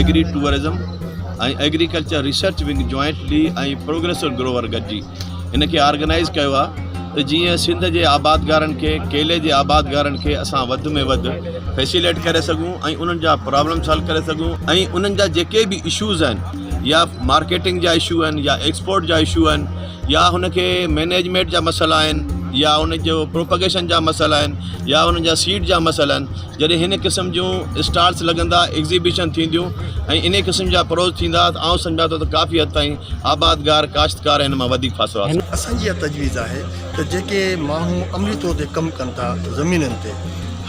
Agree tourism ऐं agriculture research wing jointly ऐं progressive Grover गॾिजी इन खे ऑर्गेनाइज़ कयो आहे त जीअं सिंध जे आबादगारनि खे केले जे आबादगारनि खे असां वधि में वधि फैसिलेट करे सघूं ऐं उन्हनि जा प्रॉब्लम सॉल्व करे सघूं ऐं उन्हनि जा जेके बि इशूज़ आहिनि या मार्केटिंग जा इशू आहिनि या एक्सपोर्ट जा इशू आहिनि या हुनखे मैनेजमेंट जा मसइला आहिनि या उन जो प्रोपगेशन जा मसइला आहिनि या उन जा सीड जा मसइला आहिनि जॾहिं हिन क़िस्म जूं स्टॉल्स लॻंदा एग्ज़िबिशन थींदियूं ऐं इन क़िस्म जा प्रोज थींदा त आउं सम्झां थो त काफ़ी हद ताईं आबादगार काश्तकार हिन मां वधीक फ़ाइदो आहे। असांजी इहा तजवीज़ आहे त जेके माण्हू अमली तौर ते कमु कनि था ज़मीननि ते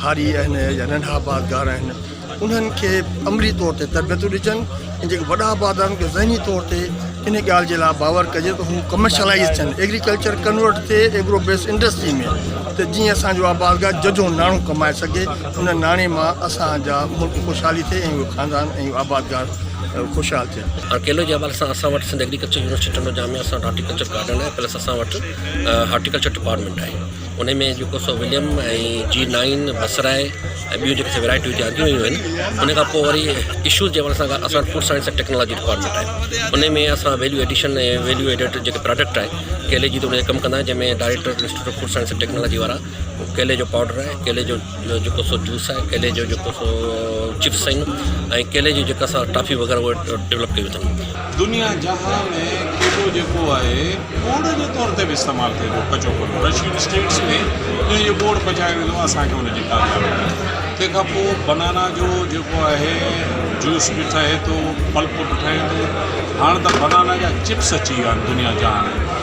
हारी आहिनि या नंढा आबादगार आहिनि उन्हनि खे अमली तौर ते तरबियतूं ॾिजनि ऐं जेके वॾा आबादगार उन्हनि खे ज़हनी तौर ते इन ॻाल्हि जे लाइ बावर कजे त हू कमर्शलाइज़ थियनि एग्रीकल्चर कन्वर्ट थिए एग्रो बेस्ड इंडस्ट्री में त जीअं असांजो आबादगार जजो नाणो कमाए सघे उन नाणे मां असांजा मुल्क ख़ुशहाली थिए ऐं उहो ख़ानदान ऐं आबादगार ख़ुशहाल थिए। केलो जे हवाले सां असां वटि सिंध एग्रीकल्चर यूनिवर्सिटी टंडो जामिया असां हॉर्टिकल्चर गार्डन आहे प्लस असां वटि हॉर्टिकल्चर डिपार्टमेंट आहे उन में जेको सो विलियम ऐं G9 बसराए ऐं ॿियूं जेके वैराइटियूं हिते आंदियूं वयूं आहिनि उन खां पोइ वरी इशूज़ जे हवाले सां असां food science and technology department आहे उन में असां वैल्यू एडिशन ऐं वैल्यू एडेड जेके प्रोडक्ट आहे केले जी त उन कमु कंदा आहियूं जंहिंमें director institute of food science and technology वारा केले जो पाउडर आहे केले जो जेको सो जूस आहे केले जो जेको सो चिप्स आहिनि ऐं केले जी जेका असां टॉफ़ी वग़ैरह उहे डेवलप कयूं अथनि। दुनिया जहां में केलो जेको आहे बोर्ड जे तौर ते बि इस्तेमालु थिए थो कचो कोलो रशियन स्टेट्स में उन जो बोर्ड पचाए वेंदो आहे असांखे उनजी कामयाबी तंहिंखां पोइ बनाना जो जेको आहे जूस बि ठहे थो पल्प बि ठहे थो हाणे त बनाना जा चिप्स अची विया आहिनि दुनिया जहां में